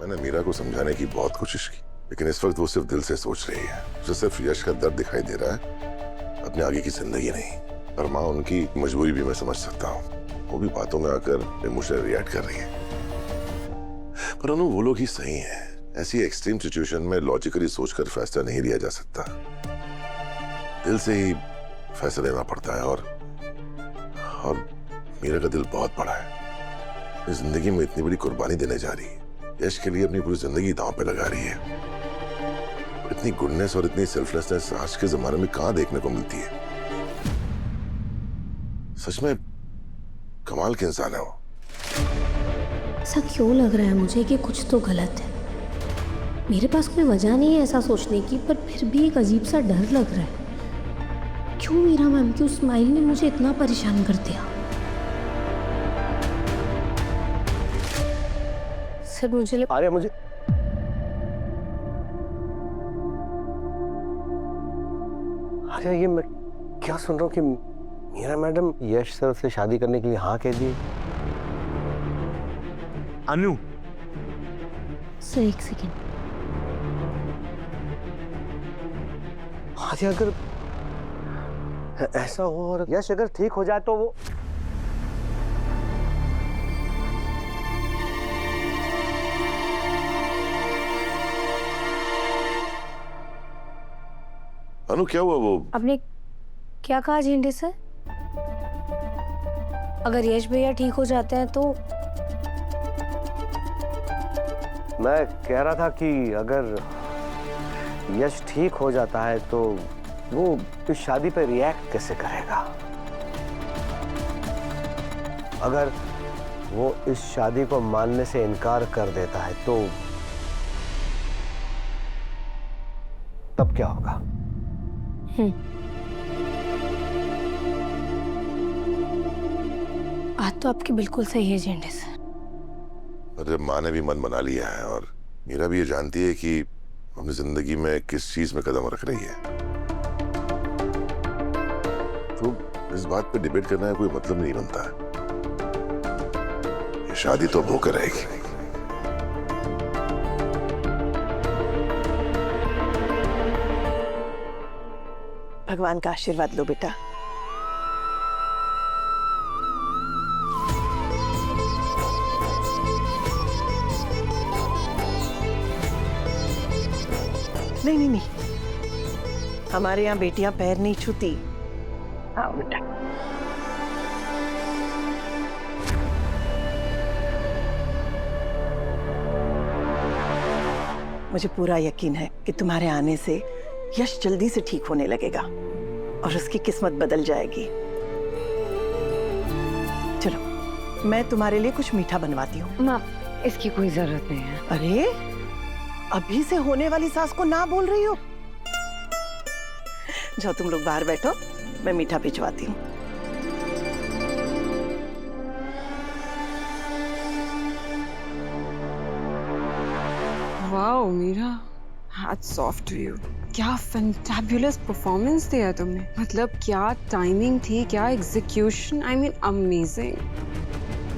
मैंने मीरा को समझाने की बहुत कोशिश की, लेकिन इस वक्त वो सिर्फ दिल से सोच रही है। उसे सिर्फ यश का दर्द दिखाई दे रहा है, अपने आगे की जिंदगी नहीं। और माँ, उनकी मजबूरी भी मैं समझ सकता हूँ। वो भी बातों में आकर इमोशनल रिएक्ट कर रही है। पर अनु, वो लोग ही सही हैं। ऐसी एक्सट्रीम सिचुएशन में लॉजिकली सोचकर फैसला नहीं लिया जा सकता, दिल से ही फैसला लेना पड़ता है। और मीरा का दिल बहुत बड़ा है। इस जिंदगी में इतनी बड़ी कुर्बानी देने जा रही है, यश के लिए अपनी पूरी जिंदगी दांव पे लगा रही है। इतनी गुडनेस और इतनी सेल्फलेसनेस आज के जमाने में कहां देखने को मिलती है। सच में कमाल के इंसान है वो। ऐसा क्यों लग रहा है मुझे कि कुछ तो गलत है। मेरे पास कोई वजह नहीं है ऐसा सोचने की, पर फिर भी एक अजीब सा डर लग रहा है। क्यों मीरा मैम की उस स्माइल ने मुझे इतना परेशान कर दिया। सर मुझे आर्या, मुझे आर्या, ये मैं क्या सुन रहा हूँ कि मीरा मैडम यश सर से शादी करने के लिए हाँ कह दी। अनु, सर एक सेकेंड। आर्या, अगर ऐसा हो और यश अगर ठीक हो जाए तो वो अनु, क्या हुआ? वो आपने क्या कहा झेंडे सर? अगर यश भैया ठीक हो जाते हैं तो? मैं कह रहा था कि अगर यश ठीक हो जाता है तो वो इस शादी पे रिएक्ट कैसे करेगा। अगर वो इस शादी को मानने से इनकार कर देता है तो तब क्या होगा? बात तो आपकी बिल्कुल सही है झेंडे सर। अरे, माँ ने भी मन बना लिया है और मीरा भी ये जानती है कि अपनी जिंदगी में किस चीज में कदम रख रही है। तो इस बात पे डिबेट करना है कोई मतलब नहीं बनता है। ये शादी तो होकर रहेगी। भगवान का आशीर्वाद लो बेटा। नहीं नहीं नहीं, हमारे यहाँ बेटियां पैर नहीं छूती। आओ बेटा। मुझे पूरा यकीन है कि तुम्हारे आने से यश जल्दी से ठीक होने लगेगा और उसकी किस्मत बदल जाएगी। चलो, मैं तुम्हारे लिए कुछ मीठा बनवाती हूँ। माँ, इसकी कोई जरूरत नहीं है। अरे, अभी से होने वाली सास को ना बोल रही हो। जाओ तुम लोग बाहर बैठो, मैं मीठा भिजवाती हूँ। Wow Meera, hats off to you. क्या फैंटाबुलस परफॉर्मेंस दिया तुमने। मतलब क्या टाइमिंग थी, क्या एग्जीक्यूशन, आई मीन अमेजिंग।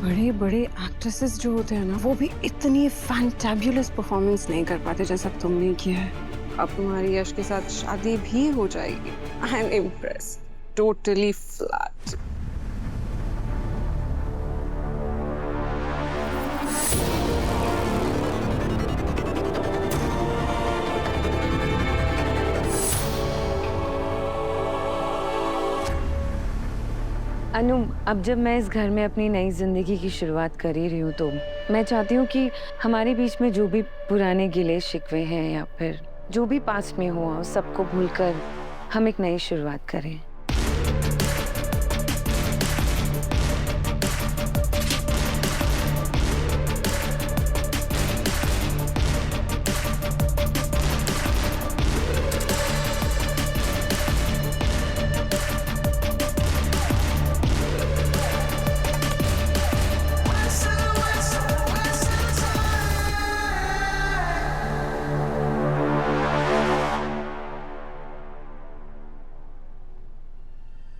बड़े बड़े एक्ट्रेसेस जो होते हैं ना, वो भी इतनी फैंटाबुलस परफॉर्मेंस नहीं कर पाते जैसा तुमने किया है। अब तुम्हारी यश के साथ शादी भी हो जाएगी। I am impressed, totally flat. Anu, अब जब मैं इस घर में अपनी नई जिंदगी की शुरुआत कर ही रही हूँ तो मैं चाहती हूँ कि हमारे बीच में जो भी पुराने गिले शिकवे हैं या फिर जो भी पास्ट में हुआ सबको भूलकर हम एक नई शुरुआत करें।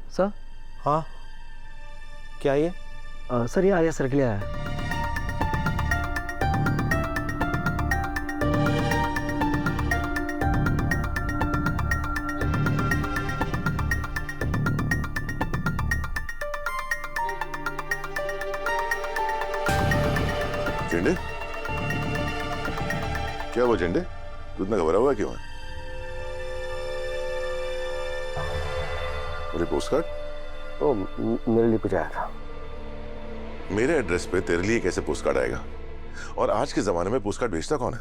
सर? हाँ, क्या ये? सर, ये आर्या सर के लिए आया है। क्या वो झंडे, तू इतना घबरा हुआ क्यों है? मेरे पोस्ट कार्ड? तो मेरे लिए कुछ आया था। मेरे एड्रेस पे तेरे लिए कैसे पोस्ट कार्ड आएगा? और आज के जमाने में पोस्ट कार्ड भेजता कौन है?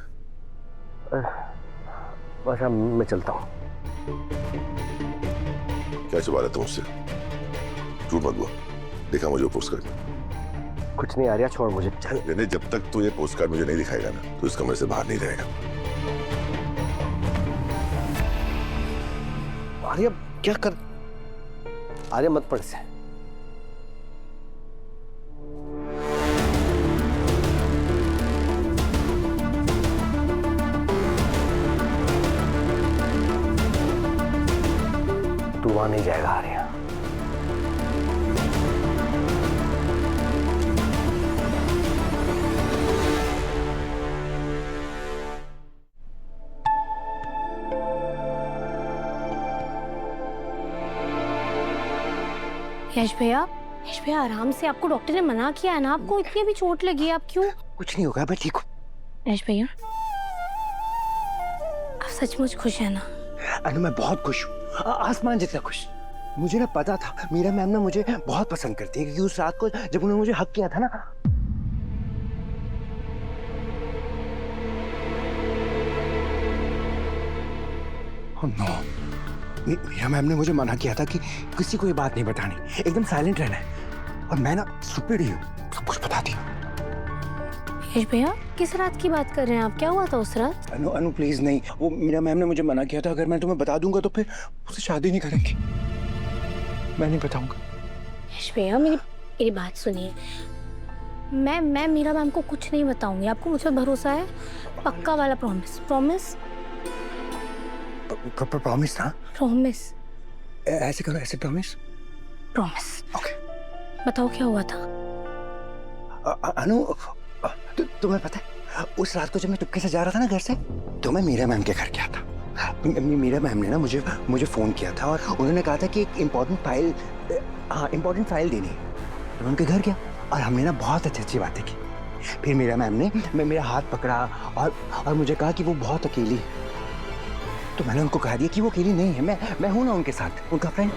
अच्छा मैं चलता हूँ। क्या छुपा रहे तुम मुझसे? झूठ मत बोल, दिखा मुझे वो पोस्ट कार्ड। कुछ नहीं आर्या, छोड़ मुझे, चल। यानी जब तक तू ये पोस्ट कार्ड मुझे नहीं दिखाएगा ना, तो इस कमरे से बाहर नहीं रहेगा। आर्या क्या कर, आर्या मत पढ़ से। तू वहां नहीं जाएगा आर्या। यश भैया, यश भैया आराम से, आपको डॉक्टर ने मना किया है ना, आपको इतनी भी चोट लगी है, आप क्यों? कुछ नहीं होगा, मैं ठीक हूँ। यश भैया आप सचमुच खुश है ना? अनु मैं बहुत खुश हूँ, आसमान जितना खुश। मुझे ना पता था मीरा मैम ना मुझे बहुत पसंद करती है, क्योंकि उस रात को जब उन्होंने मुझे हक किया था ना, oh no, मीरा मैम ने मुझे मना किया था कि किसी को ये बात नहीं बतानी, एकदम साइलेंट रहना है। और मैं ना स्टूपिड ही हूँ, सब कुछ बता दिया। यश भैया किस रात की बात कर रहे हैं आप? क्या हुआ था उस रात? अनु अनु प्लीज नहीं, वो मीरा मैम ने मुझे मना किया था, अगर मैं तुम्हें बता दूंगा तो फिर उससे शादी नहीं करेंगी। मैं नहीं बताऊंगा। यश भैया मेरी बात सुनिए, मैं मीरा मैम को कुछ नहीं बताऊंगी, आपको मुझ पर भरोसा है? पक्का वाला प्रॉमिस? प्रॉमिस? प्रॉमिस ना? प्रॉमिस। ऐसे करो, ऐसे प्रॉमिस। प्रॉमिस। ओके। बताओ क्या हुआ था? अनु तुम्हें पता है उस रात को जब मैं चुपके से जा रहा था ना घर से, तो मैं मीरा मैम के घर गया था। मीरा मैम ने ना मुझे फोन किया था और उन्होंने कहा था कि एक इम्पोर्टेंट फाइल देनी है। तो उनके घर गया और हमने ना बहुत अच्छी अच्छी बातें की। फिर मीरा मैम ने मेरा हाथ पकड़ा और मुझे कहा कि वो बहुत अकेली है। तो मैंने उनको कह दिया कि वो अकेली नहीं है, मैं हूं ना उनके साथ, उनका फ्रेंड।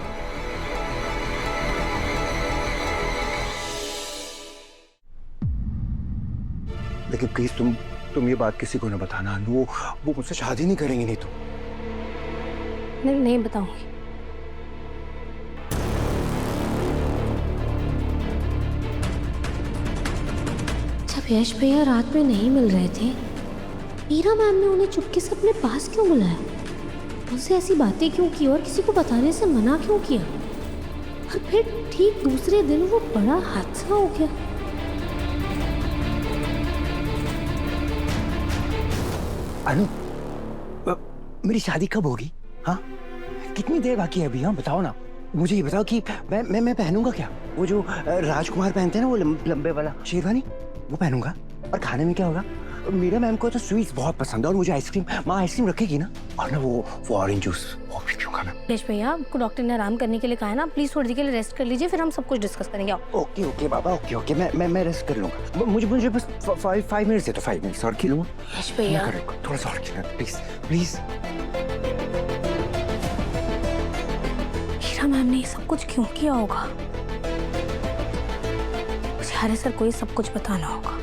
लेकिन प्लीज तुम ये बात किसी को न बताना। वो मुझसे शादी नहीं करेंगे, नहीं तो। नहीं बताऊंगी। जब यश भैया रात में नहीं मिल रहे थे, मीरा मैम ने उन्हें चुपके से अपने पास क्यों बुलाया? उनसे ऐसी बातें क्यों की और किसी को बताने से मना क्यों किया? और फिर ठीक दूसरे दिन वो बड़ा हादसा हो गया। अनु मेरी शादी कब होगी? हाँ, कितनी देर बाकी है अभी? हाँ बताओ ना, मुझे ये बताओ कि मैं पहनूंगा क्या? वो जो राजकुमार पहनते हैं ना, वो लंबे वाला शेरवानी, वो पहनूंगा। और खाने में क्या होगा? मीरा मैम को तो स्वीट्स बहुत पसंद है और मुझे आइसक्रीम, माँ आइसक्रीम रखेगी ना, और ना वो ऑरेंज जूस, वो भी पीऊंगा मैं। यश भैया आपको डॉक्टर ने आराम करने के लिए कहा है ना, प्लीज थोड़ी देर के लिए रेस्ट कर लीजिए, फिर हम सब कुछ डिस्कस करेंगे। ओके बाबा, ओके मैं रेस्ट कर लूंगा। मुझे बस 5 मिनट्स दे, तो 5 मिनट्स और खिलूंगा। यश भैया थोड़ा सा और खिला प्लीज प्लीज। मीरा मैम ने ये सब कुछ क्यों किया होगा? मुझे हरे सर को ये सब कुछ बताना होगा।